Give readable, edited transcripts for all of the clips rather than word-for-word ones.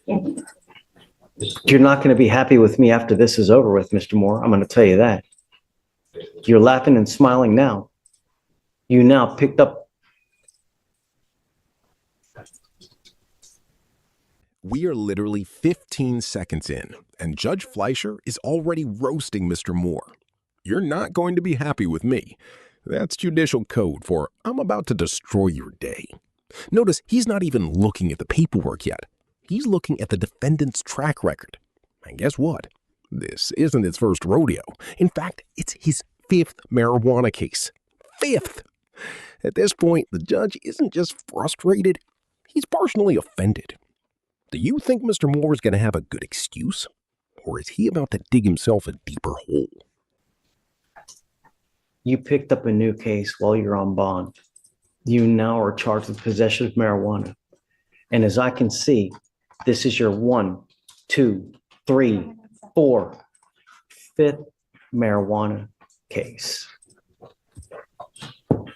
You're not going to be happy with me after this is over with, Mr. Moore. I'm going to tell you that. You're laughing and smiling now. You now picked up. We are literally 15 seconds in, and Judge Fleischer is already roasting Mr. Moore. You're not going to be happy with me. That's judicial code for I'm about to destroy your day. Notice he's not even looking at the paperwork yet. He's looking at the defendant's track record. And guess what? This isn't his first rodeo. In fact, it's his 5th marijuana case. 5th! At this point, the judge isn't just frustrated, he's personally offended. Do you think Mr. Moore is going to have a good excuse? Or is he about to dig himself a deeper hole? You picked up a new case while you're on bond. You now are charged with possession of marijuana. And as I can see, this is your 1, 2, 3, 4, 5th marijuana case.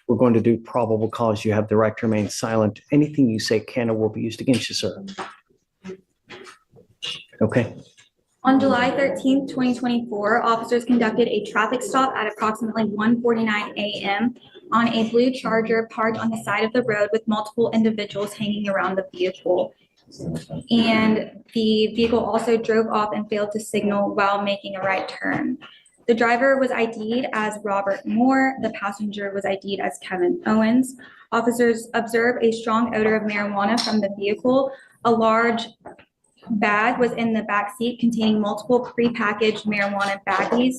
We're going to do probable cause. You have the right to remain silent. Anything you say can or will be used against you, sir. Okay. On July 13th, 2024, officers conducted a traffic stop at approximately 1:49 a.m. on a blue Charger parked on the side of the road with multiple individuals hanging around the vehicle. And the vehicle also drove off and failed to signal while making a right turn. The driver was ID'd as Robert Moore. The passenger was ID'd as Kevin Owens. Officers observed a strong odor of marijuana from the vehicle. A large bag was in the back seat containing multiple prepackaged marijuana baggies.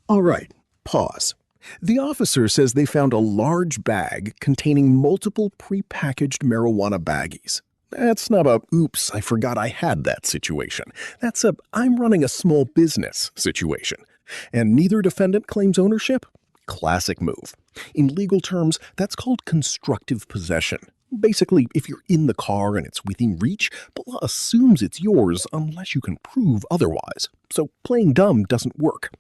All right, pause. The officer says they found a large bag containing multiple prepackaged marijuana baggies. That's not a, oops, I forgot I had that situation. That's a, I'm running a small business situation. And neither defendant claims ownership? Classic move. In legal terms, that's called constructive possession. Basically, if you're in the car and it's within reach, the law assumes it's yours unless you can prove otherwise. So playing dumb doesn't work.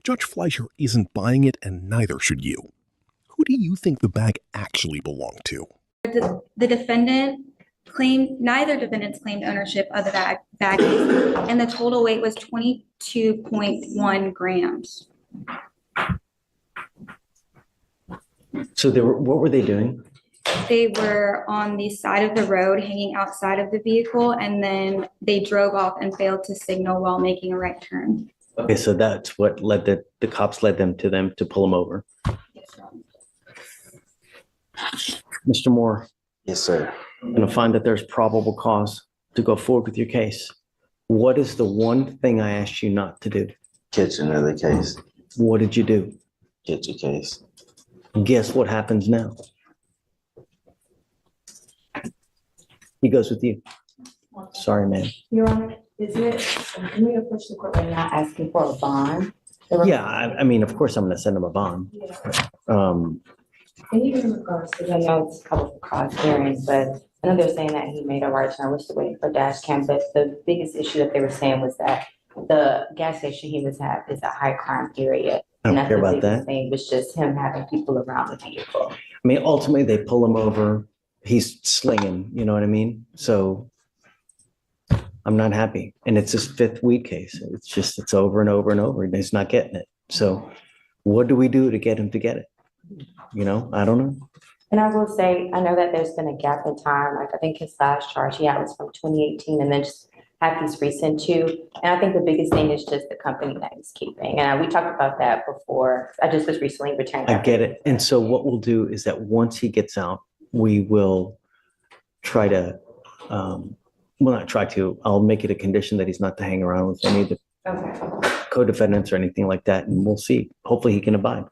Judge Fleischer isn't buying it, and neither should you. Who do you think the bag actually belonged to? The defendant claimed, neither defendants claimed ownership of the baggies, and the total weight was 22.1 grams. So what were they doing? They were on the side of the road hanging outside of the vehicle, and then they drove off and failed to signal while making a right turn. Okay, so that's what led the cops led them to pull them over. Mr. Moore. Yes, sir. I'm going to find that there's probable cause to go forward with your case. What is the one thing I asked you not to do? Catch another case. What did you do? Catch a case. Guess what happens now? He goes with you. Sorry, man. Your Honor, isn't it, can we approach the court right now asking for a bond? Yeah, I mean, of course, I'm going to send him a bond. Yeah. Um, And even in regards to, I know it's a couple of cause hearings, but I know they're saying that he made a right turn, we're still waiting for dash cam, but the biggest issue that they were saying was that the gas station he was at is a high crime area. I don't And care that's the about biggest that. thing, was just him having people around the vehicle. I mean, ultimately, they pull him over. He's slinging, you know what I mean? So I'm not happy. And it's his 5th weed case. It's over and over and over, and he's not getting it. So what do we do to get him to get it? You know, I don't know. And I will say, I know that there's been a gap in time, like I think his last charge he had was from 2018, and then just had these recent two. And I think the biggest thing is just the company that he's keeping. And we talked about that before. I just was recently returned. I get it. And so what we'll do is that once he gets out, we will try to, well, not try to, I'll make it a condition that he's not to hang around with any of the co-defendants or anything like that. And we'll see. Hopefully he can abide.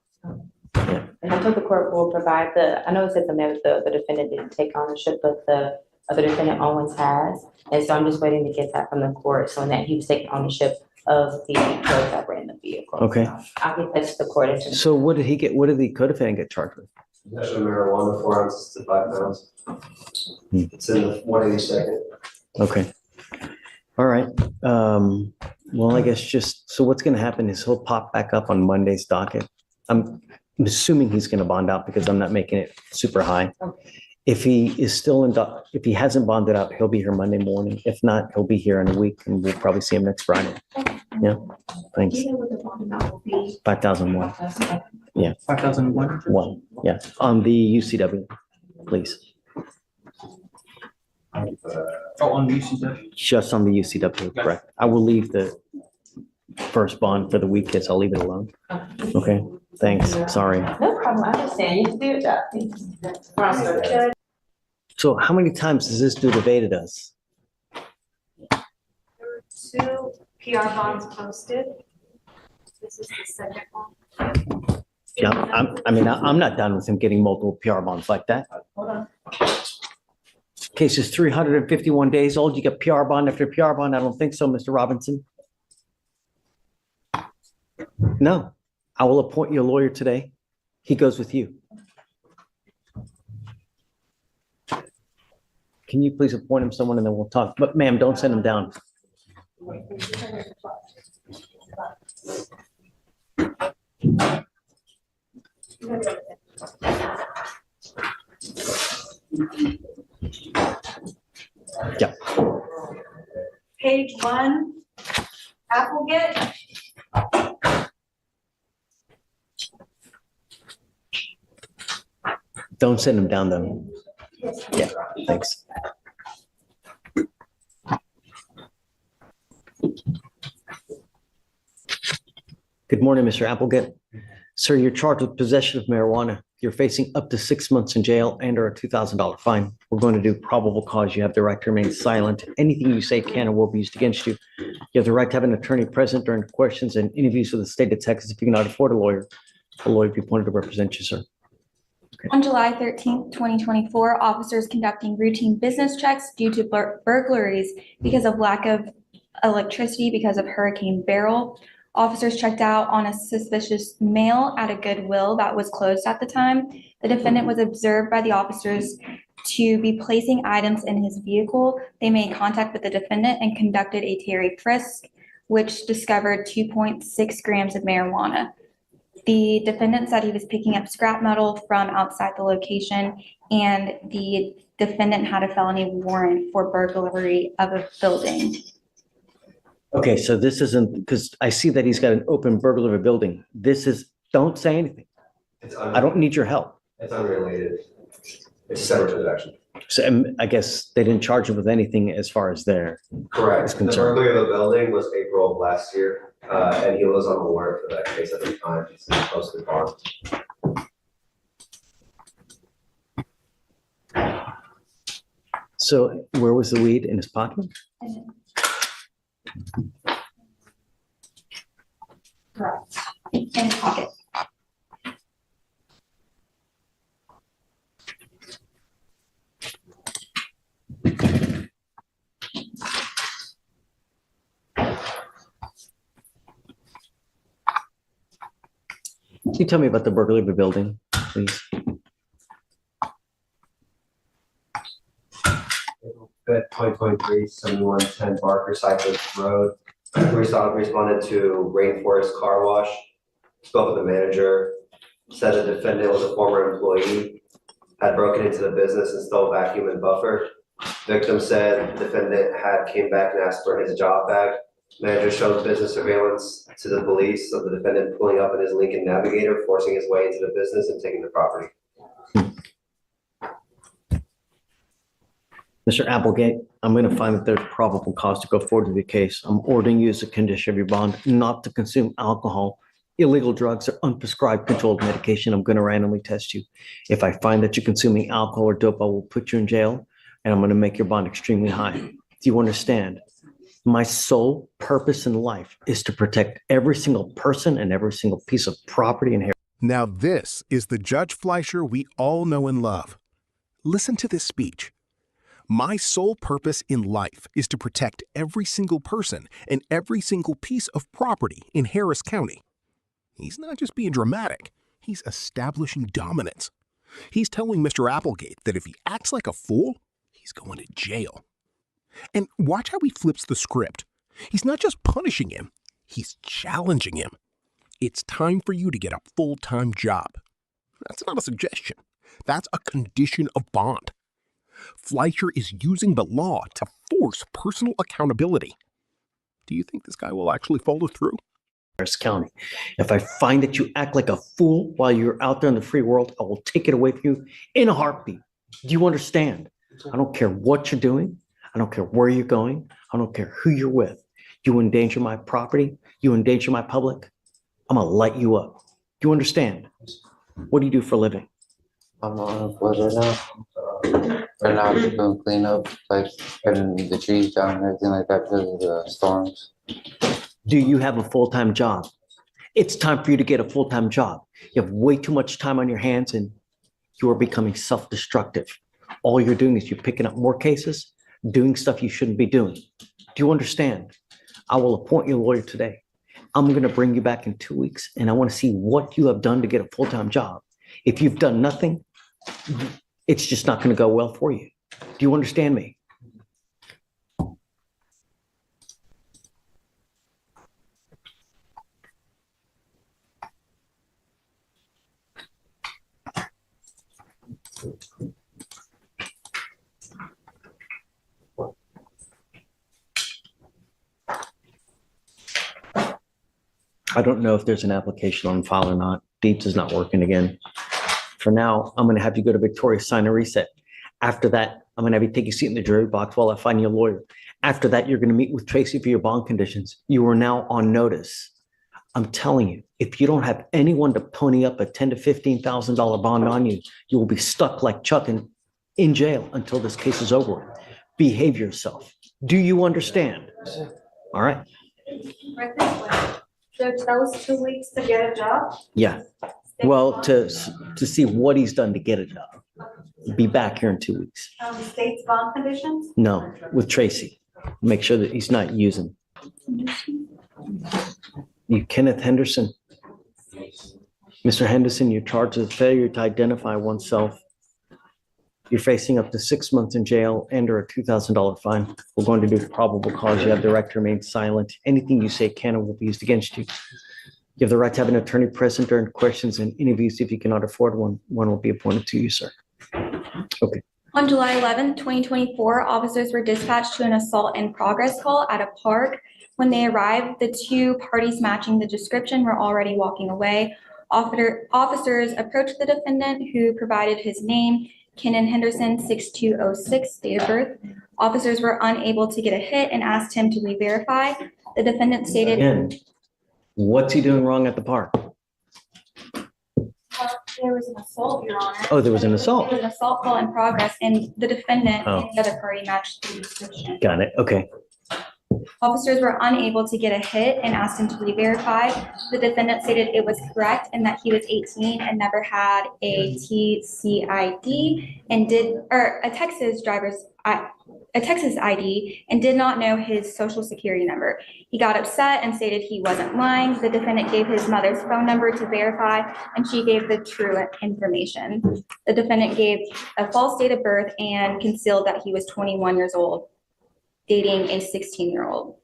Yeah. And I told the court will provide I know it says the defendant didn't take ownership, but the other defendant Owens has. And so I'm just waiting to get that from the court so that he was taking ownership of the drugs that were in the vehicle. Okay. So I'll get that to the court. So what did he get? What did the co-defendant get charged with? Possession of marijuana, 4 ounces to 5 pounds. It's in the 182nd. Okay. All right. Well, I guess so what's going to happen is he'll pop back up on Monday's docket. I'm assuming he's going to bond out because I'm not making it super high. If he is still if he hasn't bonded out, he'll be here Monday morning. If not, he'll be here in a week and we'll probably see him next Friday. Yeah, thanks. 5,001. Yeah. 5,001. One, yeah, on the UCW, please. Oh, on UCW. Just on the UCW, correct. I will leave the first bond for the weak kids. I'll leave it alone. Okay, thanks, sorry. No problem, I understand, you do your job. Mr. Judge, So how many times has this dude evaded us? there were 2 PR bonds posted. This is the second one. Yeah, I'm not done with him getting multiple PR bonds like that. Hold on. Case is 351 days old. You get PR bond after PR bond. I don't think so, Mr. Robinson. No, I will appoint you a lawyer today. He goes with you. Can you please appoint him someone and then we'll talk? But ma'am, don't send him down. Yeah. Page 1, Applegate. Don't send him down though. Yeah, thanks. Good morning, Mr. Applegate. Sir, you're charged with possession of marijuana. You're facing up to 6 months in jail and or a $2,000 fine. We're going to do probable cause. You have the right to remain silent. Anything you say can and will be used against you. You have the right to have an attorney present during questions and interviews with the state of Texas. If you cannot afford a lawyer will be appointed to represent you, sir. On July 13th, 2024, officers conducting routine business checks due to burglaries because of lack of electricity because of Hurricane Beryl. Officers checked out on a suspicious mail at a Goodwill that was closed at the time. The defendant was observed by the officers to be placing items in his vehicle. They made contact with the defendant and conducted a Terry frisk, which discovered 2.6 grams of marijuana. The defendant said he was picking up scrap metal from outside the location, and the defendant had a felony warrant for burglary of a building. Okay, so this isn't, because I see that he's got an open burglary of a building. This is, don't say anything. I don't need your help. It's unrelated. It's a separate transaction. So I guess they didn't charge him with anything as far as there. Correct. It's The concerned. burglary of the building was April of last year, and he was on the warrant for that case at the time. He's posted bond. So where was the weed? In his pocket? Correct. In his pocket. Can you tell me about the burglary of a building, please? Fifth, 2023, 7110 Barker Cypress Road. We responded to Rainforest Car Wash, spoke with the manager, said the defendant was a former employee, had broken into the business and stole vacuum and buffer. Victim said the defendant came back and asked for his job bag. Manager showed business surveillance to the police of the defendant pulling up in his Lincoln Navigator, forcing his way into the business and taking the property. Mr. Applegate, I'm going to find that there's probable cause to go forward with the case. I'm ordering you as a condition of your bond not to consume alcohol, illegal drugs, or unprescribed controlled medication. I'm going to randomly test you. If I find that you're consuming alcohol or dope, I will put you in jail, and I'm going to make your bond extremely high. Do you understand? My sole purpose in life is to protect every single person and every single piece of property and Now this is the Judge Fleischer we all know and love. Listen to this speech. My sole purpose in life is to protect every single person and every single piece of property in Harris County. He's not just being dramatic, he's establishing dominance. He's telling Mr. Applegate that if he acts like a fool, he's going to jail. And watch how he flips the script. He's not just punishing him, he's challenging him. It's time for you to get a full-time job. That's not a suggestion. That's a condition of bond. Fleischer is using the law to force personal accountability. Do you think this guy will actually follow through? Harris County. If I find that you act like a fool while you're out there in the free world, I will take it away from you in a heartbeat. Do you understand? I don't care what you're doing. I don't care where you're going. I don't care who you're with. You endanger my property. You endanger my public. I'm going to light you up. Do you understand? What do you do for a living? I'm on foot right now. Right now, I'm just gonna clean up, like cutting the trees down and everything like that because of the storms. Do you have a full-time job? It's time for you to get a full-time job. You have way too much time on your hands and you are becoming self-destructive. All you're doing is you're picking up more cases, doing stuff you shouldn't be doing. Do you understand? I will appoint you a lawyer today. I'm going to bring you back in 2 weeks and I want to see what you have done to get a full-time job. If you've done nothing, it's just not going to go well for you. Do you understand me? I don't know if there's an application on file or not. Deeps is not working again. For now, I'm going to have you go to Victoria, sign a reset. After that, I'm going to have you take a seat in the jury box while I find you a lawyer. After that, you're going to meet with Tracy for your bond conditions. You are now on notice. I'm telling you, if you don't have anyone to pony up a $10,000 to $15,000 bond on you, you will be stuck like Chuck in jail until this case is over with. Behave yourself. Do you understand? All right. Right this way. Judge, that was 2 weeks to get a job? Yeah. Well, to see what he's done to get a job. Be back here in 2 weeks. State's bond conditions? No, with Tracy. Make sure that he's not using. You, Kenneth Henderson. Mr. Henderson, you're charged with failure to identify oneself. You're facing up to 6 months in jail and or a $2,000 fine. We're going to do probable cause. You have the right to remain silent. Anything you say can or will be used against you. You have the right to have an attorney present during questions and interviews. If you cannot afford one, one will be appointed to you, sir. Okay. On July 11th, 2024, officers were dispatched to an assault in progress call at a park. When they arrived, the two parties matching the description were already walking away. Officers approached the defendant, who provided his name, Kenan Henderson, 6206, date of birth. Officers were unable to get a hit and asked him to re-verify. The defendant stated— Again, what's he doing wrong at the park? There was an assault, Your Honor. Oh, there was an assault. There was an assault call in progress, and the defendant Oh. and the other party matched the description. Got it. Okay. Officers were unable to get a hit and asked him to re-verify. The defendant stated it was correct and that he was 18 and never had a TCID and a Texas ID and did not know his social security number. He got upset and stated he wasn't lying. The defendant gave his mother's phone number to verify, and she gave the true information. The defendant gave a false date of birth and concealed that he was 21 years old, dating a 16-year-old.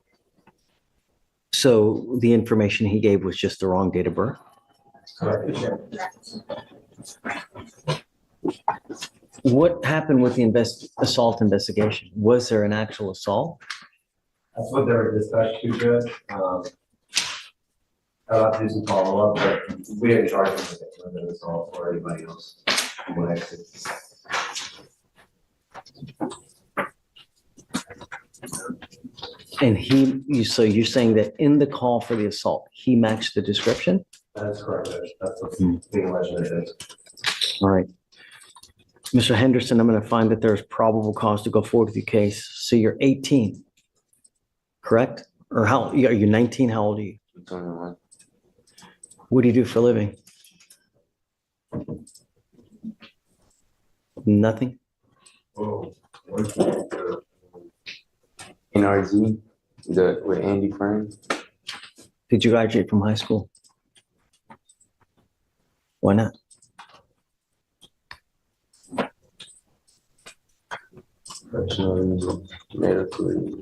So the information he gave was just the wrong date of birth? What happened with the assault investigation? Was there an actual assault? That's what they were dispatched to, Judge. I'll have to do some follow-up, but we didn't charge him with an assault or anybody else. from what I see. And so you're saying that in the call for the assault, he matched the description? That's correct, Judge. That's what's being alleged as it is. All right. Mr. Henderson, I'm going to find that there's probable cause to go forward with your case. So you're 18, correct? Or are you 19? How old are you? 21. What do you do for a living? Nothing? NRZ, with Andy Frame. Did you graduate from high school? Why not? Professional medical.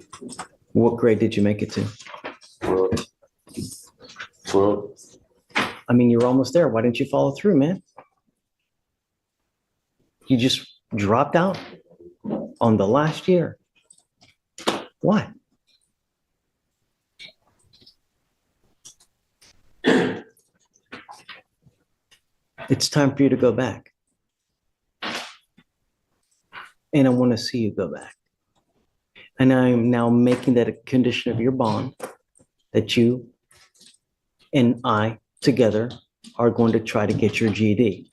What grade did you make it to? 12. I mean, you're almost there. Why didn't you follow through, man? You just dropped out on the last year. What? It's time for you to go back. And I want to see you go back. And I'm now making that a condition of your bond that you and I together are going to try to get your GED.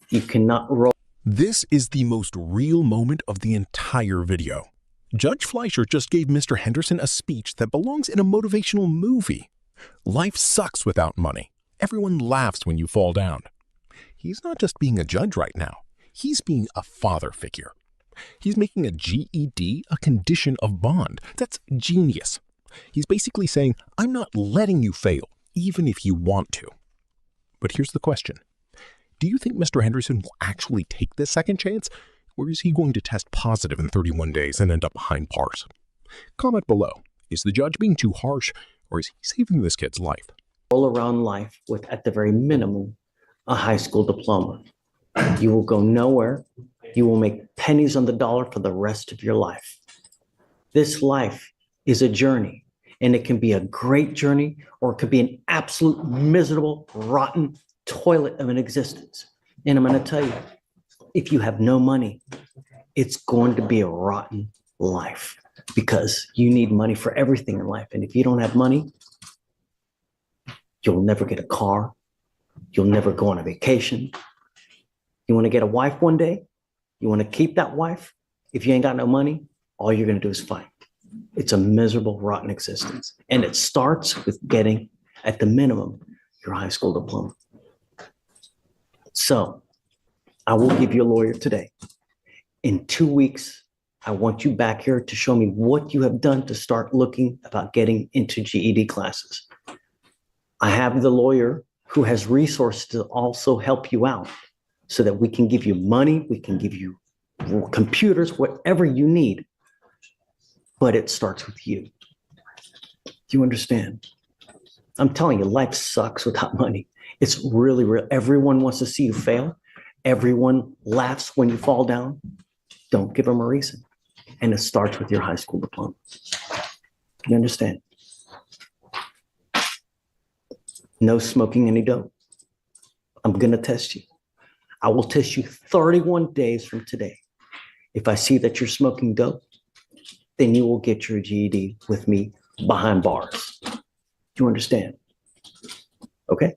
You cannot roll. This is the most real moment of the entire video. Judge Fleischer just gave Mr. Henderson a speech that belongs in a motivational movie. Life sucks without money. Everyone laughs when you fall down. He's not just being a judge right now. He's being a father figure. He's making a GED a condition of bond. That's genius. He's basically saying, I'm not letting you fail, even if you want to. But here's the question. Do you think Mr. Henderson will actually take this second chance? Or is he going to test positive in 31 days and end up behind bars? Comment below. Is the judge being too harsh, or is he saving this kid's life? Roll around life with, at the very minimum, a high school diploma. You will go nowhere. You will make pennies on the dollar for the rest of your life. This life is a journey, and it can be a great journey, or it could be an absolute miserable, rotten toilet of an existence. And I'm going to tell you, if you have no money, it's going to be a rotten life because you need money for everything in life. And if you don't have money, you'll never get a car. You'll never go on a vacation. You want to get a wife one day? You want to keep that wife? If you ain't got no money, all you're going to do is fight. It's a miserable, rotten existence. And it starts with getting, at the minimum, your high school diploma. So I will give you a lawyer today. In 2 weeks, I want you back here to show me what you have done to start looking about getting into GED classes. I have the lawyer who has resources to also help you out so that we can give you money, we can give you computers, whatever you need. But it starts with you. Do you understand? I'm telling you, life sucks without money. It's really real. Everyone wants to see you fail. Everyone laughs when you fall down. Don't give them a reason. And it starts with your high school diploma. You understand? No smoking any dope. I'm going to test you. I will test you 31 days from today. If I see that you're smoking dope, then you will get your GED with me behind bars. Do you understand? Okay?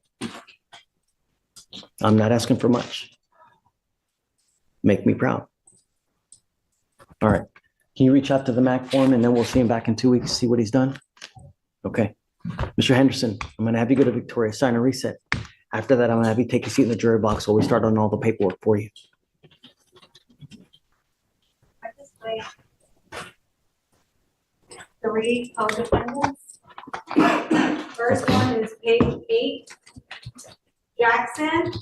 I'm not asking for much. Make me proud. All right. Can you reach out to the MAC for him and then we'll see him back in 2 weeks, see what he's done? Okay. Mr. Henderson, I'm going to have you go to Victoria, sign a reset. After that, I'm going to have you take a seat in the jury box while we start on all the paperwork for you. Three co-defendants. First one is page 8, Jackson.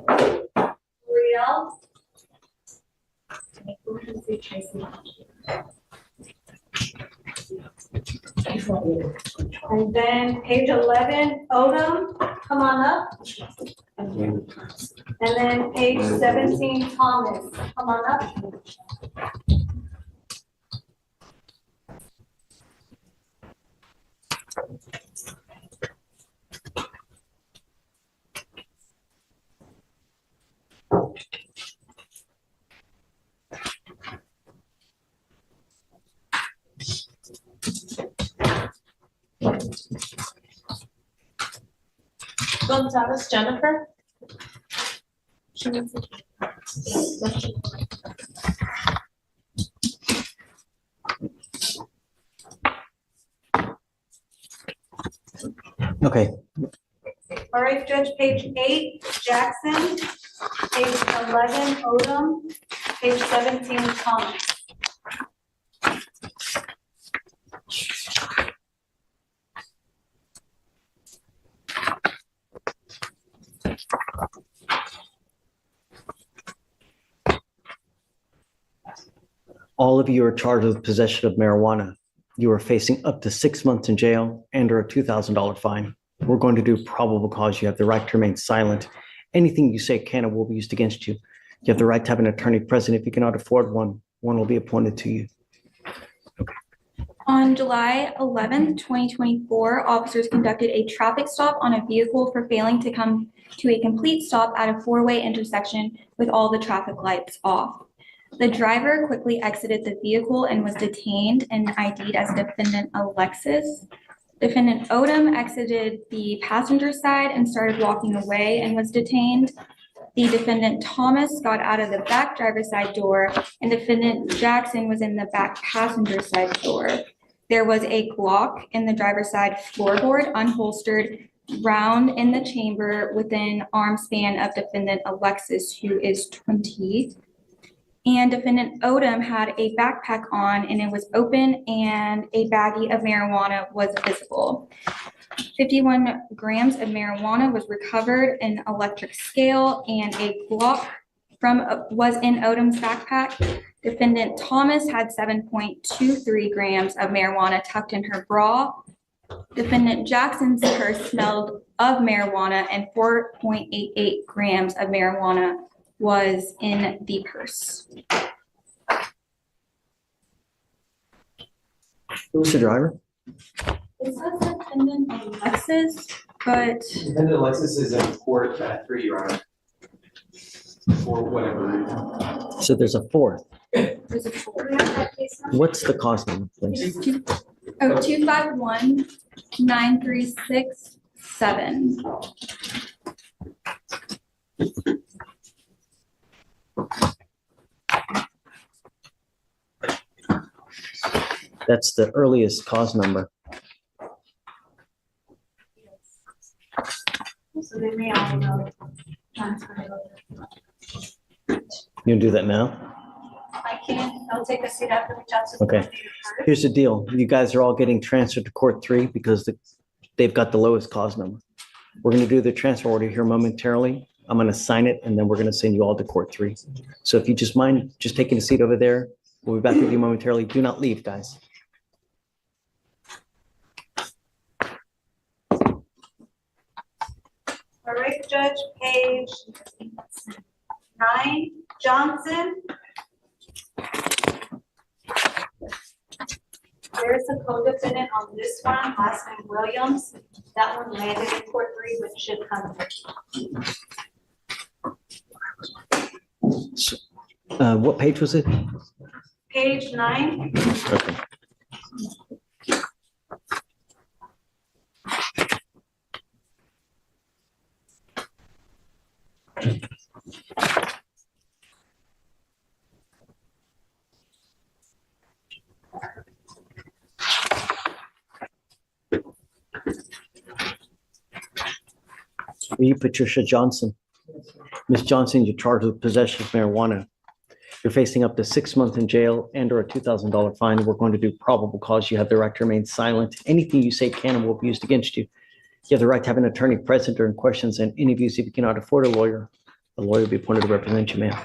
Real. And then page 11, Odom, come on up. And then page 17, Thomas, come on up. Gonzalez Jennifer. Okay. All right, Judge, page 8, Jackson, page 11, Odom, page 17, Thomas. All of you are charged with possession of marijuana. You are facing up to 6 months in jail and or a $2,000 fine. We're going to do probable cause. You have the right to remain silent Anything you say can and will be used against you. You have the right to have an attorney present. If you cannot afford one, one will be appointed to you. On July 11th, 2024, officers conducted a traffic stop on a vehicle for failing to come to a complete stop at a four-way intersection with all the traffic lights off. The driver quickly exited the vehicle and was detained and ID'd as Defendant Alexis. Defendant Odom exited the passenger side and started walking away and was detained. The defendant Thomas got out of the back driver's side door, and defendant Jackson was in the back passenger side door. There was a Glock in the driver's side floorboard, unholstered, round in the chamber within arm span of defendant Alexis, who is 20. And defendant Odom had a backpack on, and it was open, and a baggie of marijuana was visible. 51 grams of marijuana was recovered, an electric scale, and a Glock was in Odom's backpack. Defendant Thomas had 7.23 grams of marijuana tucked in her bra. Defendant Jackson's purse smelled of marijuana, and 4.88 grams of marijuana was in the purse. Who's the driver? It says Defendant Alexis, but Defendant Alexis is in court at 3, Your Honor. For whatever reason. So there's a fourth. there's a four. What's the cause number, please? 251 9367. That's the earliest cause number. So they may all know. Transfer it over. You can do that now? I can, I'll take a seat after we talk to the Okay. coordinator first. Here's the deal. You guys are all getting transferred to court 3 because they've got the lowest cause number. We're going to do the transfer order here momentarily. I'm going to sign it, and then we're going to send you all to court 3. So if you just mind just taking a seat over there, we'll be back with you momentarily. Do not leave, guys. All right, Judge, page 9, Johnson. There's a co-defendant on this one, last name Williams. That one landed in court 3, but should come. So, what page was it? Page 9. Okay. Are you Patricia Johnson? Ms. Johnson, you're charged with possession of marijuana. You're facing up to 6 months in jail and or a $2,000 fine. We're going to do probable cause. You have the right to remain silent. Anything you say can and will be used against you. You have the right to have an attorney present during questions and interviews. If you cannot afford a lawyer will be appointed to represent you, ma'am.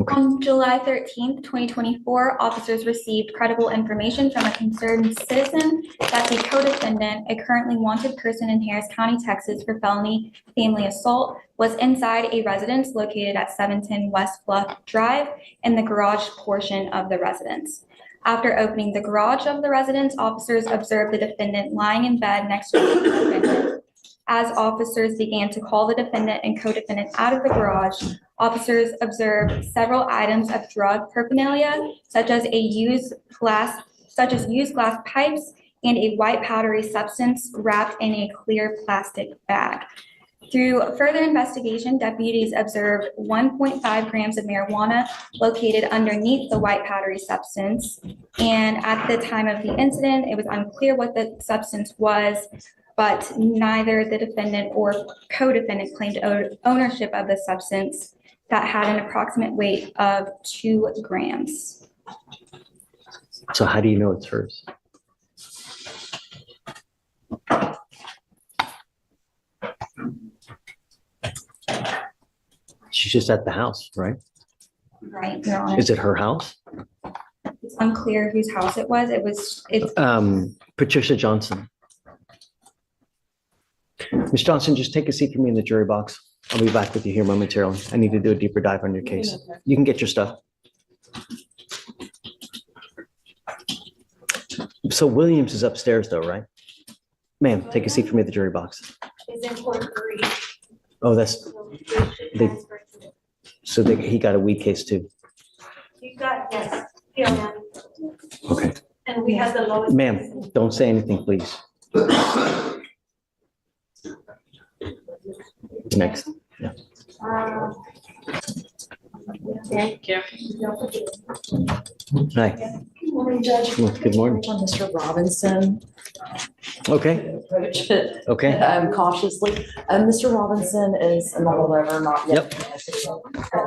On July 13th, 2024, officers received credible information from a concerned citizen that the co-defendant, a currently wanted person in Harris County, Texas for felony family assault, was inside a residence located at 710 West Bluff Drive in the garage portion of the residence. After opening the garage of the residence, officers observed the defendant lying in bed next to the co-defendant. As officers began to call the defendant and co-defendant out of the garage, officers observed several items of drug paraphernalia, such as used glass pipes and a white powdery substance wrapped in a clear plastic bag. Through further investigation, deputies observed 1.5 grams of marijuana located underneath the white powdery substance. And at the time of the incident, it was unclear what the substance was, but neither the defendant or co-defendant claimed ownership of the substance that had an approximate weight of 2 grams. So how do you know it's hers? She's just at the house, right? Right, Your Honor. Is it her house? It's unclear whose house it was. It's Patricia Johnson. Ms. Johnson, just take a seat for me in the jury box. I'll be back with you here momentarily. I need to do a deeper dive on your case. You can get your stuff. So Williams is upstairs though, right? Ma'am, take a seat for me at the jury box. Is in court 3. Oh, that's, So we should They- transfer to- so he got a weed case too. You got, yes, PLM, Okay. and we have the lowest. Ma'am, don't say anything, please. Next. Thank you. Hi. Good morning, Judge. Good morning. On Mr. Robinson. Okay, Approach it okay. cautiously. Mr. Robinson is a normal lever, not yet.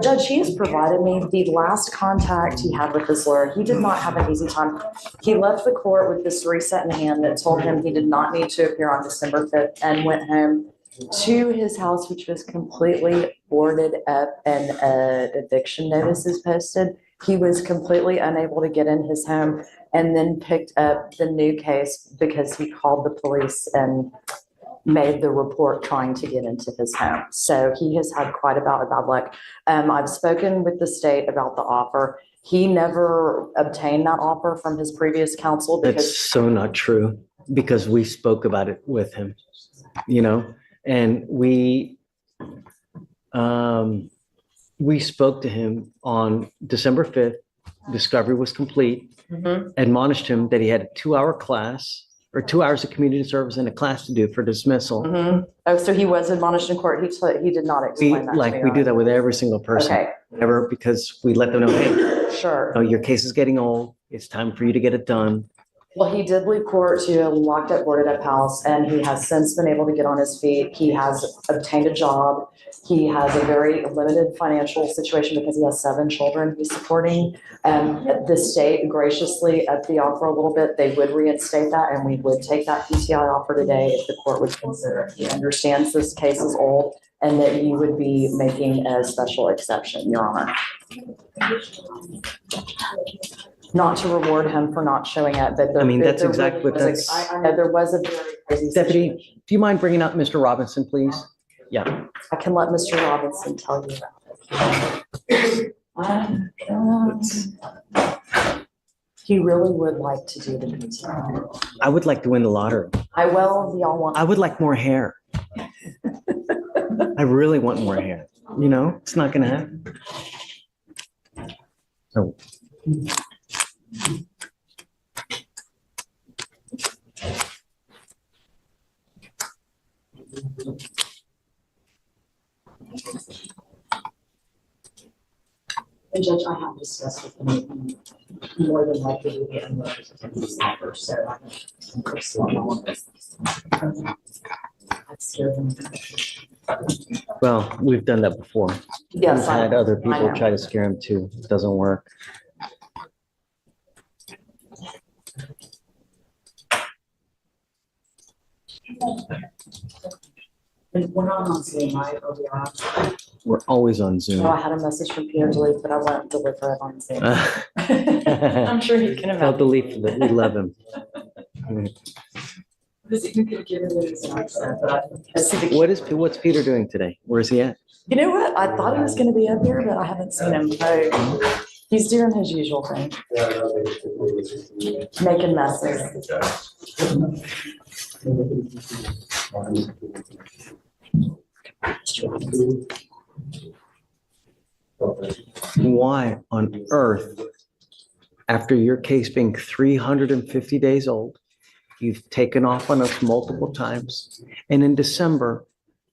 Judge, he has provided me the last contact he had with this lawyer. He did not have an easy time. He left the court with this reset in hand that told him he did not need to appear on December 5th and went home to his house, which was completely boarded up and eviction notices posted. He was completely unable to get in his home and then picked up the new case because he called the police and made the report trying to get into his home. So he has had quite a bout of bad luck. I've spoken with the state about the offer. He never obtained that offer from his previous counsel That's because so not true because we spoke about it with him, and we spoke to him on December 5th. Discovery was complete. Admonished him that he had a 2-hour class or 2 hours of community service and a class to do for dismissal. Oh, so he was admonished in court. He did not We, explain that to like, me, we do right? that with every single person. Okay, Ever, because we let them know, hey, sure. oh, your case is getting old. It's time for you to get it done. Well, he did leave court to a locked up, boarded up house, and he has since been able to get on his feet. He has obtained a job. He has a very limited financial situation because he has 7 children he's supporting. The state graciously upped the offer a little bit. They would reinstate that, and we would take that PTI offer today if the court would consider it. He understands this case is old and that you would be making a special exception, Your Honor. Not to reward him for not showing up, but there. I mean, that's there exactly what was a- I know there was a very crazy Deputy, situation. do you mind bringing up Mr. Robinson, please? Yeah. I can let Mr. Robinson tell you about it. He really would like to do the PTI. I would like to win the lottery. Y'all want. I would like more hair. I really want more hair. It's not going to happen. So. And Judge, I have discussed with him, more than likely to get him these offers, so I think there's a lot of this. I'd scare them. Well, we've done that before. Yes, We've I had other I people know. try to scare him too. It doesn't work. And we're not on Zoom, right, or we are? We're always on Zoom. Oh, I had a message from Peter to leave, but I won't deliver it on Zoom. I'm sure he can Tell imagine. the leaf that we love him. You could give it his accent, but I see the. What's Peter doing today? Where's he at? You know what? I thought he was gonna be up here, but I haven't seen him. He's doing his usual thing, making messes. Why on earth, after your case being 350 days old, you've taken off on us multiple times, and in December,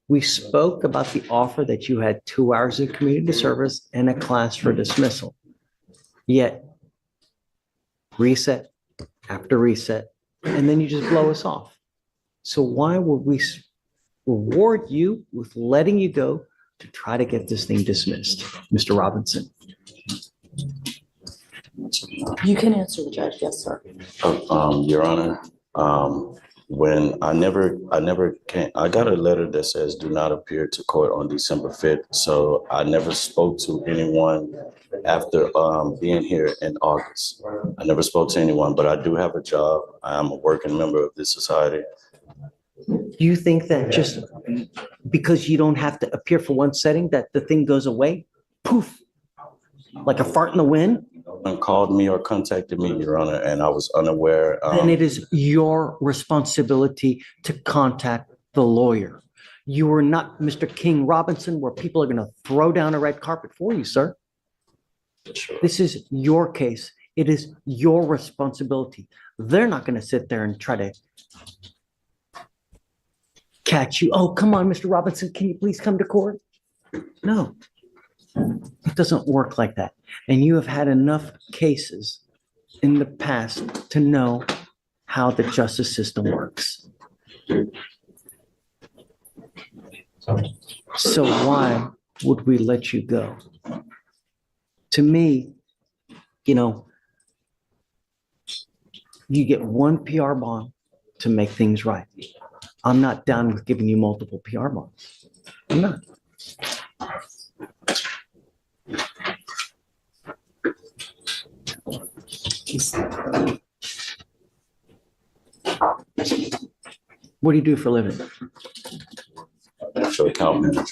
we spoke about the offer that you had 2 hours of community service and a class for dismissal. Yet, reset after reset, and then you just blow us off. So why would we reward you with letting you go to try to get this thing dismissed, Mr. Robinson? You can answer the judge, yes, sir. Your Honor, when I got a letter that says do not appear to court on December 5th. So I never spoke to anyone after being here in August. I never spoke to anyone, but I do have a job. I am a working member of this society. You think that just because you don't have to appear for one setting, that the thing goes away? Poof, like a fart in the wind? No one called me or contacted me, Your Honor, and I was unaware. Then it is your responsibility to contact the lawyer. You are not Mr. King Robinson, where people are going to throw down a red carpet for you, sir. Sure. This is your case. It is your responsibility. They're not going to sit there and try to catch you. Oh, come on, Mr. Robinson, can you please come to court? No, it doesn't work like that. And you have had enough cases in the past to know how the justice system works. So why would we let you go? To me, you know, you get one PR bond to make things right. I'm not down with giving you multiple PR bonds. I'm not. What do you do for a living? Financial account manager.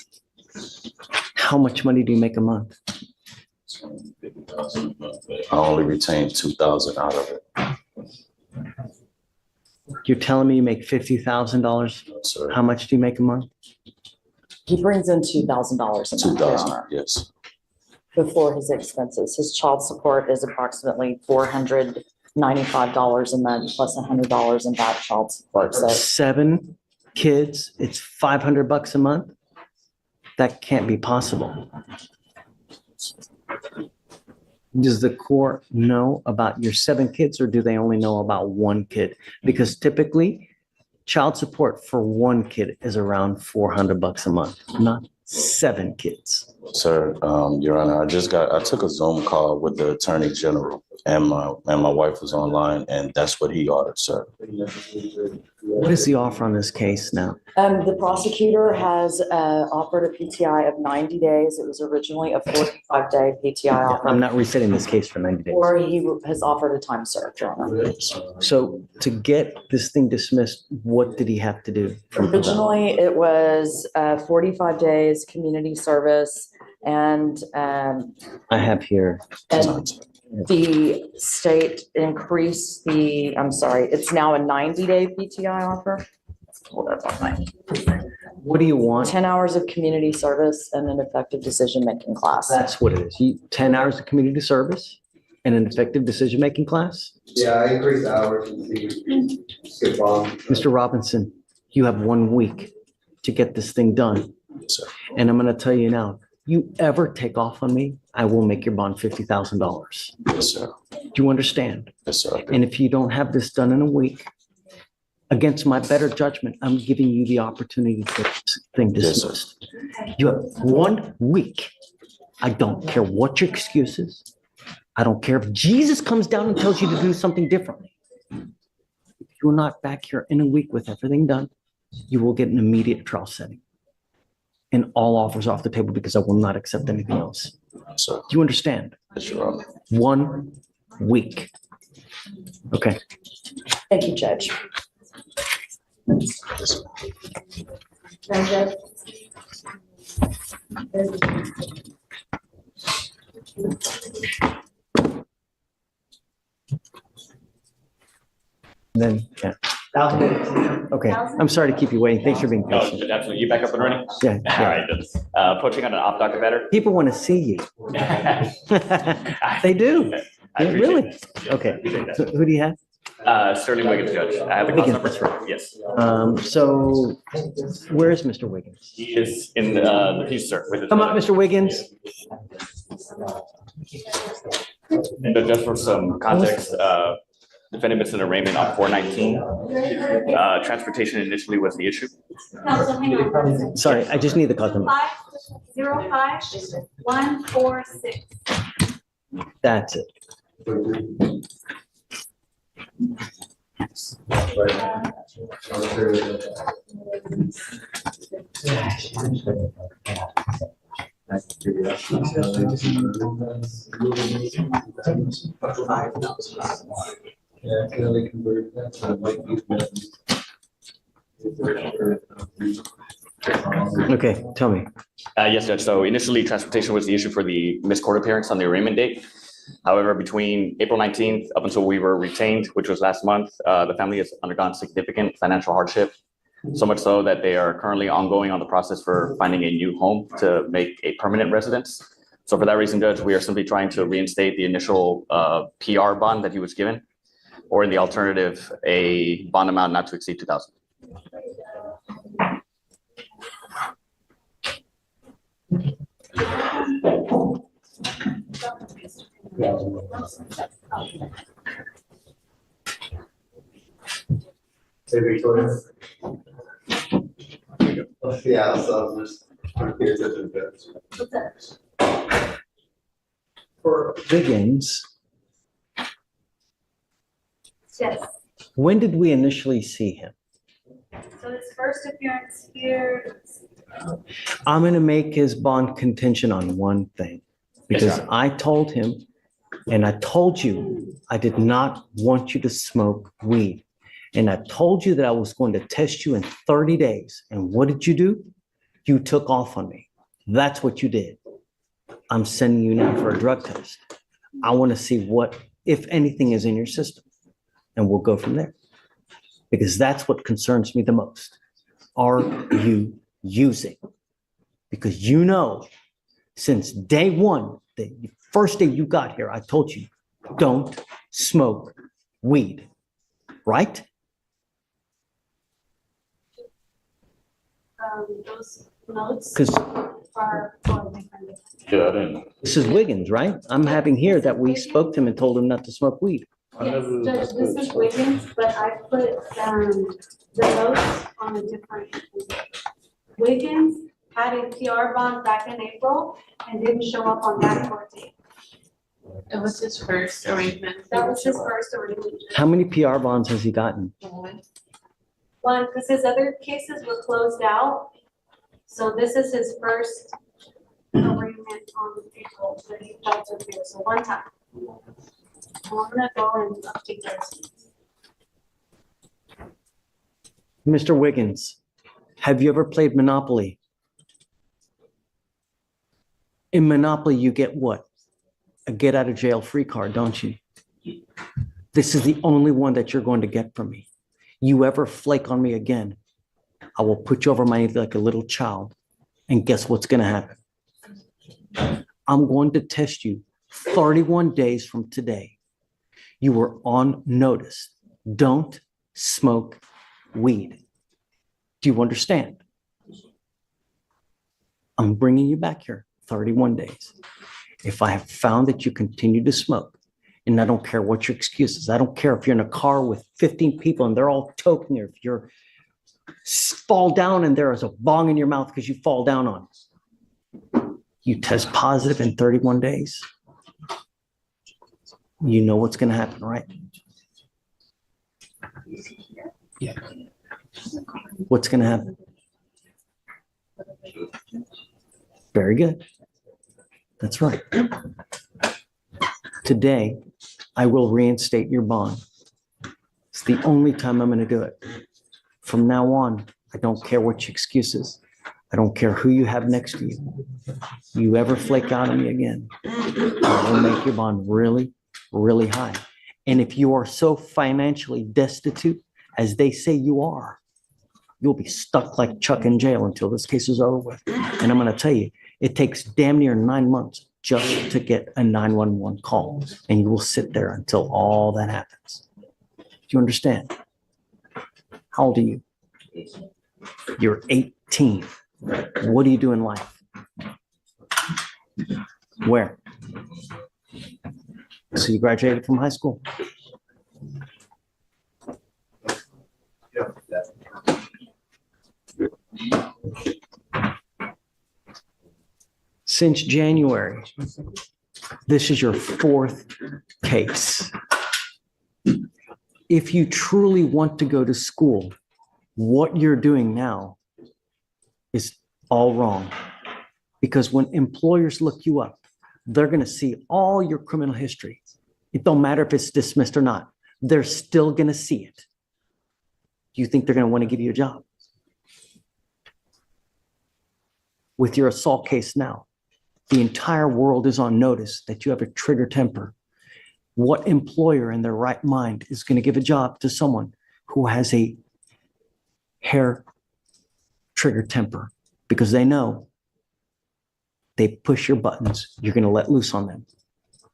How much money do you make a month? I only retained 2,000 out of it. You're telling me you make $50,000? Sir, How much do you make a month? He brings in $2,000 a month, Your 2,000, Honor, yes. before his expenses. His child support is approximately $495 a month plus $100 in back child support. So 7 kids, it's $500 a month? That can't be possible. Does the court know about your 7 kids, or do they only know about 1 kid? Because typically, child support for 1 kid is around $400 a month, not 7 kids. Sir, Your Honor, I took a Zoom call with the Attorney General, and my wife was online, and that's what he ordered, sir. What is the offer on this case now? the prosecutor has offered a PTI of 90 days. It was originally a 45-day PTI offer. I'm not resetting this case for 90 days. Or he has offered a time served, Your Honor. So to get this thing dismissed, what did he have to do? Originally, it was 45 days community service, and I have here. the state increased the, I'm sorry, it's now a 90-day PTI offer. Hold up on my, What do you want? 10 hours of community service and an effective decision-making class. That's what it is. 10 hours of community service and an effective decision-making class? Yeah, I increased hours and skip on. Mr. Robinson, you have 1 week to get this thing done. Yes, sir. And I'm going to tell you now, you ever take off on me, I will make your bond $50,000. Yes, sir. Do you understand? Yes, sir. And if you don't have this done in a week, against my better judgment, I'm giving you the opportunity to get this thing Yes, sir. dismissed. You have 1 week. I don't care what your excuse is. I don't care if Jesus comes down and tells you to do something differently. If you're not back here in a week with everything done, you will get an immediate trial setting. And all offers off the table because I will not accept anything else. Yes, sir. Do you understand? Yes, Your Honor. 1 week. Okay. Thank you, Judge. Yes, sir. Then, yeah. Okay. I'm sorry to keep you waiting. Thanks for being No, patient. absolutely. You back up and running? Yeah. All right. Poaching on an off docket matter? People want to see you. They do. I appreciate Really? that. Yes, I Okay. appreciate that. So who do you have? Sterling Wiggins, Judge. I have the cause Wiggins, number. that's right. Yes. So where is Mr. Wiggins? He is in the piece, sir. with his- Come up, Mr. Wiggins. And just for some context, defendant missed an arraignment on 4/19. Transportation initially was the issue. Counsel, hang on. Sorry, I just need the cause number. 505-146. That's it. Okay, tell me. Yes, Judge. So initially, transportation was the issue for the missed court appearance on the arraignment date. However, between April 19th up until we were retained, which was last month, the family has undergone significant financial hardship. So much so that they are currently ongoing on the process for finding a new home to make a permanent residence. So for that reason, Judge, we are simply trying to reinstate the initial PR bond that he was given, or in the alternative, a bond amount not to exceed 2,000. Hey, Victoria. Yeah, so just. For Wiggins, Yes, when did we initially see him? so his first appearance here, I'm gonna make his bond contingent on one thing. Because I told him, and I told you, I did not want you to smoke weed. And I told you that I was going to test you in 30 days. And what did you do? You took off on me. That's what you did. I'm sending you now for a drug test. I want to see what, if anything, is in your system. And we'll go from there. Because that's what concerns me the most. Are you using? Because you know, since day one, the first day you got here, I told you, don't smoke weed, right? those notes Because are for different. Yeah, I didn't. this is Wiggins, right? I'm having here that we spoke to him and told him not to smoke weed. Yes, Judge, this is Wiggins, but I put, the notes on a different. Wiggins had a PR bond back in April and didn't show up on that court date. It was his first arrangement. That was his first arrangement. How many PR bonds has he gotten? One, because his other cases were closed out. So this is his first arraignment on April that he felt to appear, so one time. I'm gonna go and update those. Mr. Wiggins, have you ever played Monopoly? In Monopoly, you get what? A get out of jail free card, don't you? This is the only one that you're going to get from me. You ever flake on me again, I will put you over my knee like a little child. And guess what's going to happen? I'm going to test you 31 days from today. You were on notice. Don't smoke weed. Do you understand? I'm bringing you back here 31 days. If I have found that you continue to smoke, and I don't care what your excuse is, I don't care if you're in a car with 15 people and they're all toking you, if you're fall down and there is a bong in your mouth because you fall down on it. You test positive in 31 days. You know what's going to happen, right? Yeah. What's going to happen? Very good. That's right. Today, I will reinstate your bond. It's the only time I'm going to do it. From now on, I don't care what your excuse is. I don't care who you have next to you. You ever flake out on me again, I will make your bond really, really high. And if you are so financially destitute, as they say you are, you'll be stuck like Chuck in jail until this case is over with. And I'm going to tell you, it takes damn near 9 months just to get a 911 call. And you will sit there until all that happens. Do you understand? How old are you? You're 18. What do you do in life? Where? So you graduated from high school? Since January, this is your 4th case. If you truly want to go to school, what you're doing now is all wrong. Because when employers look you up, they're going to see all your criminal history. It don't matter if it's dismissed or not. They're still going to see it. Do you think they're going to want to give you a job? with your assault case now. The entire world is on notice that you have a trigger temper. What employer in their right mind is going to give a job to someone who has a hair trigger temper? Because they know they push your buttons, you're going to let loose on them.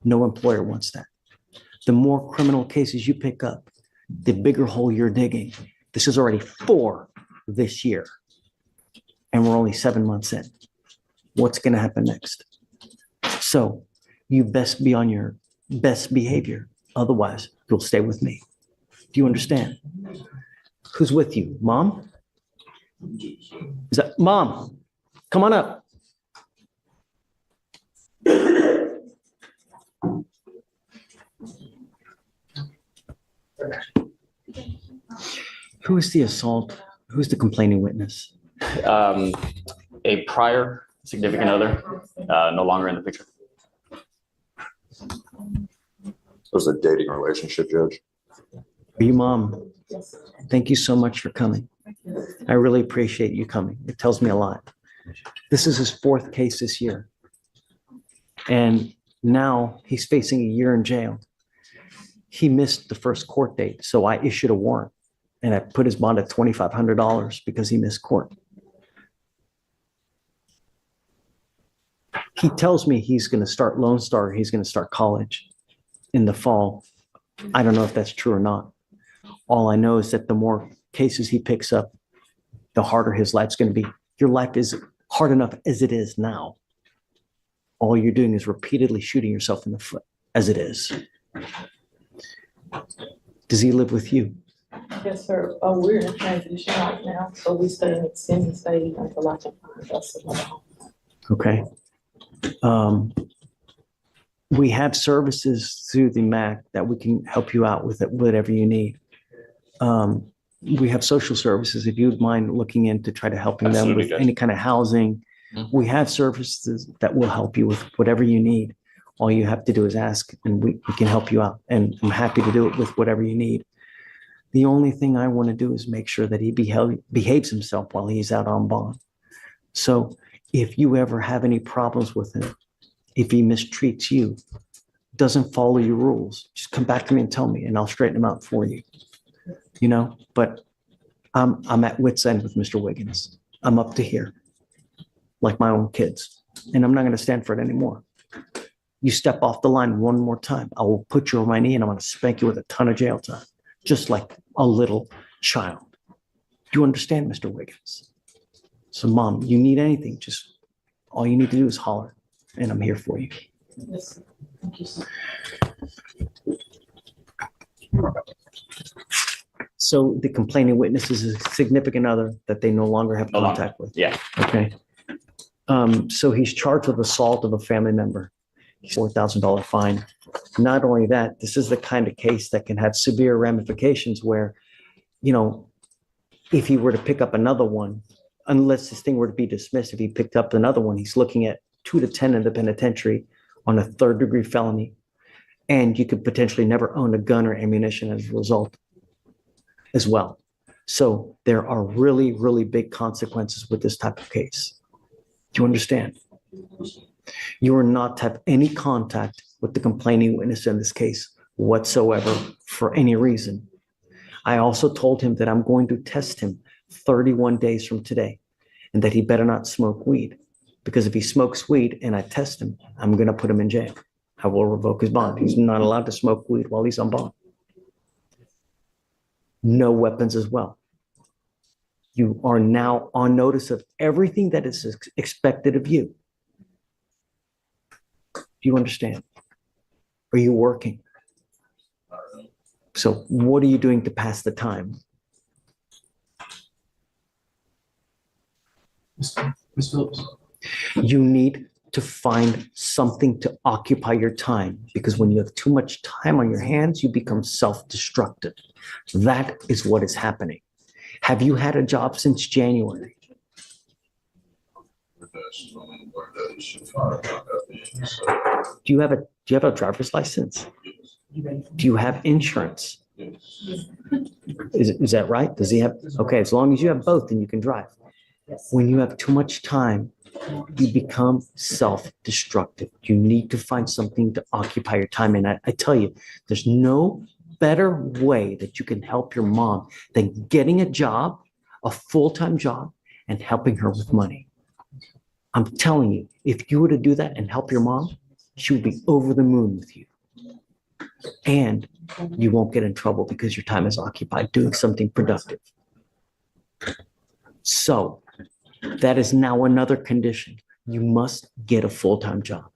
No employer wants that. The more criminal cases you pick up, the bigger hole you're digging. This is already 4 this year, and we're only 7 months in. What's going to happen next? So you best be on your best behavior. Otherwise, you'll stay with me. Do you understand? Who's with you? Mom? Is that Mom? Come on up. Who is the assault? Who's the complaining witness? A prior significant other, no longer in the picture. It was a dating relationship, Judge. Are you Mom? Thank you so much for coming. I really appreciate you coming. It tells me a lot. This is his 4th case this year. And now he's facing a year in jail. He missed the first court date, so I issued a warrant and I put his bond at $2,500 because he missed court. He tells me he's going to start Lone Star, he's going to start college in the fall. I don't know if that's true or not. All I know is that the more cases he picks up, the harder his life's going to be. Your life is hard enough as it is now. All you're doing is repeatedly shooting yourself in the foot as it is. Does he live with you? Yes, sir. We're in a transition right now, so we stay in extended stay until I can find us another home. Okay. We have services through the MAC that we can help you out with it, whatever you need. We have social services, if you'd mind looking into try to helping them with any kind of housing. We have services that will help you with whatever you need. All you have to do is ask and we can help you out. And I'm happy to do it with whatever you need. The only thing I want to do is make sure that he behaves himself while he's out on bond. So if you ever have any problems with him, if he mistreats you, doesn't follow your rules, just come back to me and tell me and I'll straighten him out for you. You know, but I'm at wit's end with Mr. Wiggins. I'm up to here, like my own kids, and I'm not going to stand for it anymore. You step off the line one more time, I will put you on my knee and I'm going to spank you with a ton of jail time, just like a little child. Do you understand, Mr. Wiggins? So, Mom, you need anything, just all you need to do is holler, and I'm here for you. Yes, thank you, sir. So the complaining witness is a significant other that they no longer have contact with. Yeah. Okay. So he's charged with assault of a family member, $4,000 fine. Not only that, this is the kind of case that can have severe ramifications where, you know, if he were to pick up another one, unless this thing were to be dismissed, if he picked up another one, he's looking at 2 to 10 in the penitentiary on a 3rd-degree felony. And you could potentially never own a gun or ammunition as a result as well. So there are really, really big consequences with this type of case. Do you understand? You are not to have any contact with the complaining witness in this case whatsoever for any reason. I also told him that I'm going to test him 31 days from today and that he better not smoke weed, because if he smokes weed and I test him, I'm going to put him in jail. I will revoke his bond. He's not allowed to smoke weed while he's on bond. No weapons as well. You are now on notice of everything that is expected of you. Do you understand? Are you working? So what are you doing to pass the time? Ms. Phillips. You need to find something to occupy your time, because when you have too much time on your hands, you become self-destructive. That is what is happening. Have you had a job since January? Do you have a driver's license? Do you have insurance? Is that right? Does he have? Okay, as long as you have both, then you can drive. When you have too much time you become self-destructive. You need to find something to occupy your time. And I tell you, there's no better way that you can help your mom than getting a job, a full-time job, and helping her with money. I'm telling you, if you were to do that and help your mom, she would be over the moon with you. And you won't get in trouble because your time is occupied doing something productive. So that is now another condition. You must get a full-time job.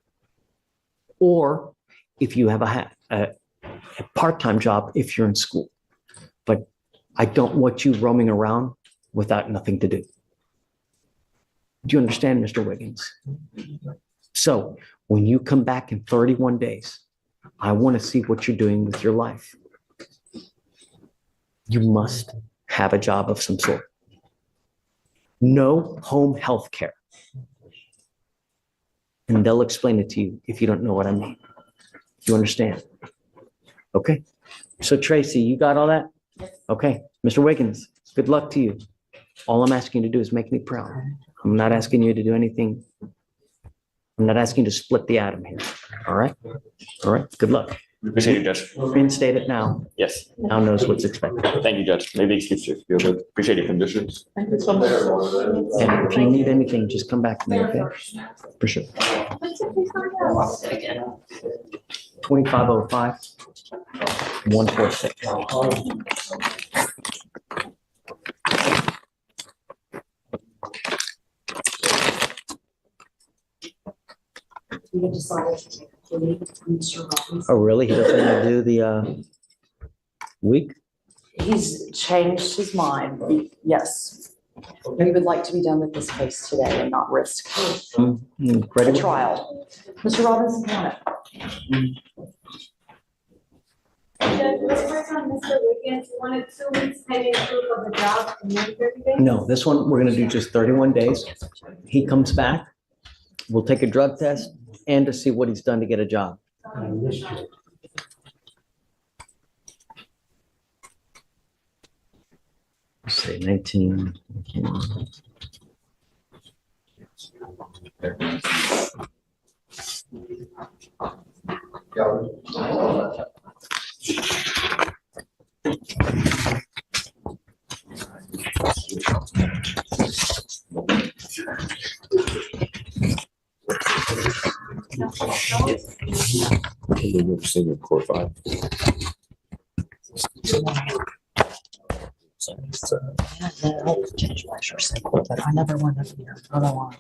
Or if you have a part-time job, if you're in school. But I don't want you roaming around without nothing to do. Do you understand, Mr. Wiggins? So when you come back in 31 days, I want to see what you're doing with your life. You must have a job of some sort. No home health care. And they'll explain it to you if you don't know what I mean. You understand? Okay. So Tracy, you got all that? Okay. Mr. Wiggins, good luck to you. All I'm asking you to do is make me proud. I'm not asking you to do anything. I'm not asking you to split the atom here. All right? All right. Good luck. Appreciate you, Judge. Reinstate it now. Yes. Now knows what's expected. Thank you, Judge. Maybe excuse you if you would. Appreciate your conditions. Thank you so much. And if you need anything, just come back to me, okay? For sure. 2505 146. We decided to take a plea from Mr. Robbins. Oh, really? He doesn't want to do the week? He's changed his mind. Yes. We would like to be done with this case today and not risk a Ready? trial. Mr. Robinson, come on up. Judge, this person, Mr. Wiggins, wanted 2 weeks pending proof of the job and then 30 days? No, this one, we're going to do just 31 days. He comes back, we'll take a drug test and to see what he's done to get a job. Let's say 19. We've seen your court file. I changed Fleischer cycle, but I never went up here. I don't know why.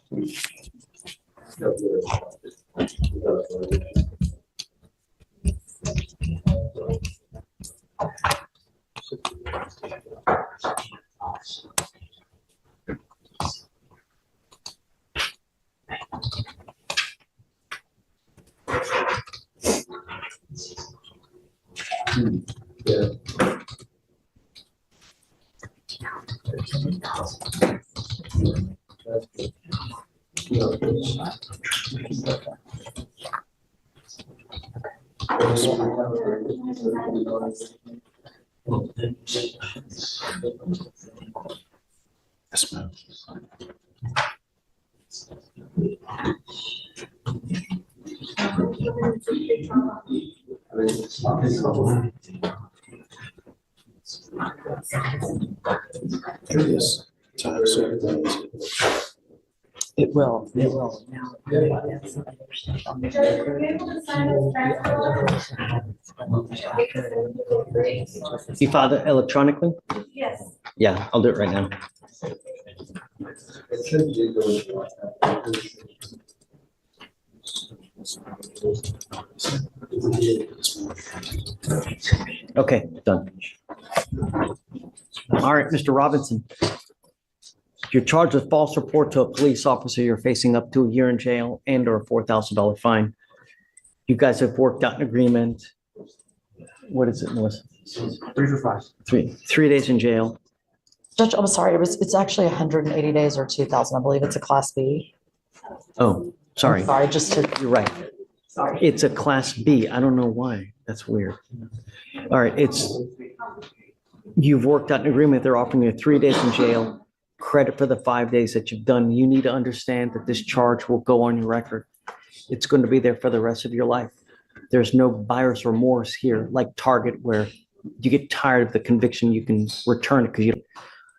Yes, ma'am. Yes. Time certain. It will. Judge, were you able to sign this transfer letter? You filed it electronically? Yes. Yeah, I'll do it right now. Okay, done. All right, Mr. Robinson. You're charged with false report to a police officer. You're facing up to a year in jail and or a $4,000 fine. You guys have worked out an agreement. What is it, Melissa? 3 for 5. 3 days in jail. Judge, I'm sorry, it's actually 180 days or 2,000. I believe it's a class B. Oh, sorry. I'm sorry, just to, You're right. sorry. It's a class B. I don't know why. That's weird. All right, you've worked out an agreement. They're offering you 3 days in jail, credit for the 5 days that you've done. You need to understand that this charge will go on your record. It's going to be there for the rest of your life. There's no buyer's remorse here, like Target, where you get tired of the conviction, you can return it because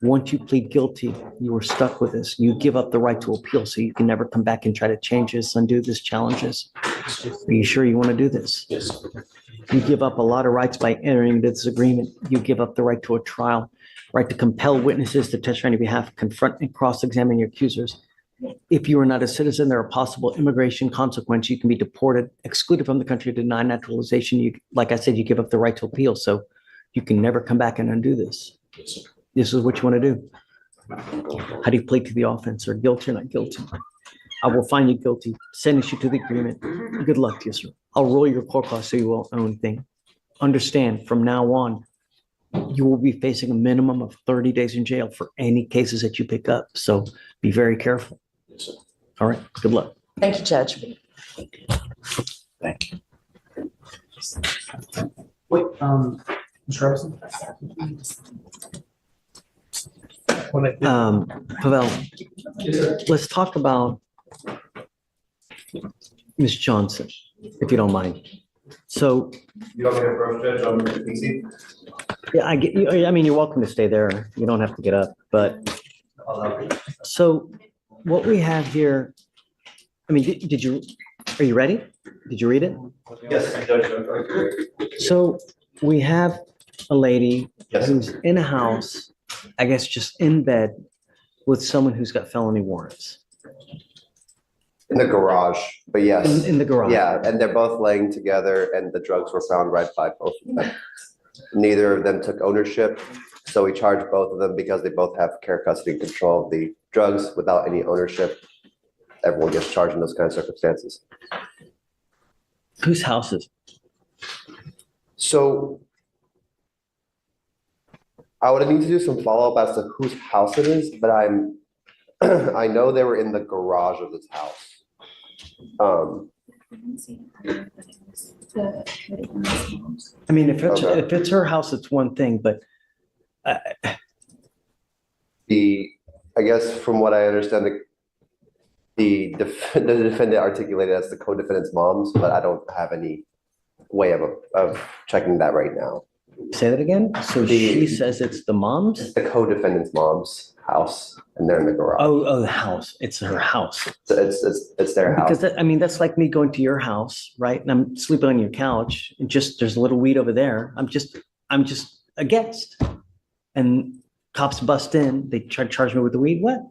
once you plead guilty, you are stuck with this. You give up the right to appeal, so you can never come back and try to change this, undo this, challenge this. Are you sure you want to do this? Yes. You give up a lot of rights by entering this agreement. You give up the right to a trial, right to compel witnesses to testify on your behalf, confront and cross-examine your accusers. If you are not a citizen, there are possible immigration consequences. You can be deported, excluded from the country, denied naturalization. You, like I said, you give up the right to appeal, so you can never come back and undo this. This is what you want to do. How do you plead to the offense? Or guilty or not guilty? I will find you guilty, sentence you to the agreement. Good luck to you, sir. I'll roll your court costs so you won't owe anything. Understand, from now on, you will be facing a minimum of 30 days in jail for any cases that you pick up. So be very careful. All right, good luck. Thank you, Judge. Thank you. Wait, Mr. Robinson? Pavel, let's talk about Ms. Johnson, if you don't mind. So, You want me to approach Judge on the PC? yeah, I get you. I mean, you're welcome to stay there. You don't have to get up, but so what we have here, I mean, are you ready? Did you read it? Yes, Judge. So we have a lady Yes. who's in a house, I guess just in bed with someone who's got felony warrants In the garage, but yes. in the garage. Yeah, and they're both laying together and the drugs were found right by both of them. Neither of them took ownership, so we charged both of them because they both have care, custody, and control of the drugs without any ownership. Everyone gets charged in those kind of circumstances. Whose house is? So I would need to do some follow-up as to whose house it is, but I know they were in the garage of this house. I mean, if Okay. it's her house, it's one thing, but I guess from what I understand, the defendant articulated as the co-defendant's moms, but I don't have any way of checking that right now. say that again. So she says it's the mom's? It's the co-defendant's mom's house, and they're in the garage. Oh, the house. It's her house. So it's their house. Because I mean, that's like me going to your house, right? And I'm sleeping on your couch and just, there's a little weed over there. I'm just a guest. And cops bust in, they try to charge me with the weed. What?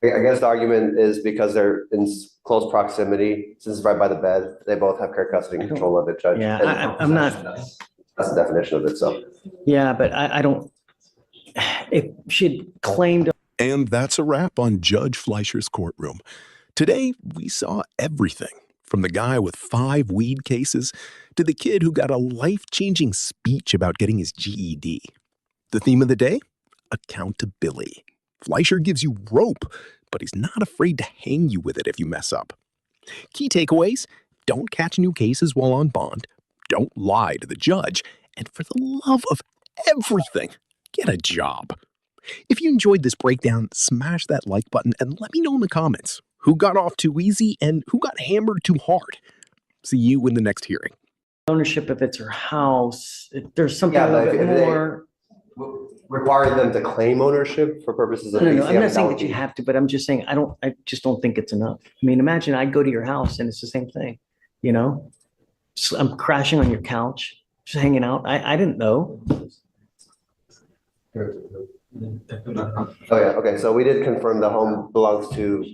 I guess the argument is because they're in close proximity, since it's right by the bed, they both have care, custody, and control of it, Judge. Yeah, And I'm not, that's the definition of it, so. yeah, but I don't, if she'd claimed. And that's a wrap on Judge Fleischer's courtroom. Today, we saw everything from the guy with 5 weed cases to the kid who got a life-changing speech about getting his GED. The theme of the day? Accountability. Fleischer gives you rope, but he's not afraid to hang you with it if you mess up. Key takeaways: don't catch new cases while on bond, don't lie to the judge, and for the love of everything, get a job. If you enjoyed this breakdown, smash that like button and let me know in the comments who got off too easy and who got hammered too hard. See you in the next hearing. Ownership if it's her house, if there's something Yeah, a but little bit if they- more. Require them to claim ownership for purposes of. No, I'm PCM, not saying would that you be- have to, but I'm just saying, I just don't think it's enough. I mean, imagine I go to your house and it's the same thing, you know? Just, I'm crashing on your couch, just hanging out. I didn't know. Oh, yeah, okay, so we did confirm the home belongs to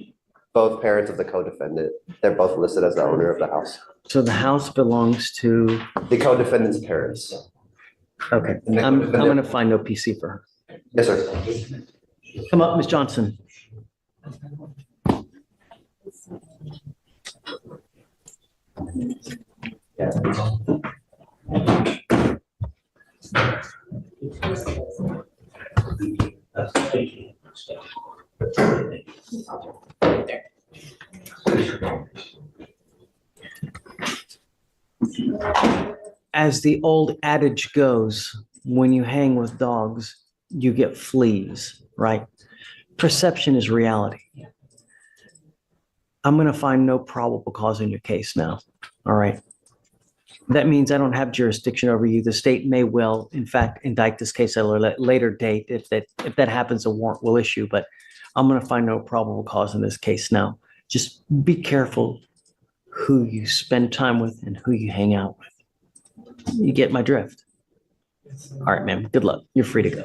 both parents of the co-defendant. They're both listed as the owner of the house. So the house belongs to, The co-defendant's parents. okay, And the I'm co-defendant- gonna find no PC for her. Yes, sir. Come up, Ms. Johnson. As the old adage goes, when you hang with dogs, you get fleas, right? Perception is reality. I'm going to find no probable cause in your case now. All right. That means I don't have jurisdiction over you. The state may well, in fact, indict this case at a later date. If that happens, a warrant will issue, but I'm going to find no probable cause in this case now. Just be careful who you spend time with and who you hang out with. You get my drift. All right, man. Good luck. You're free to go.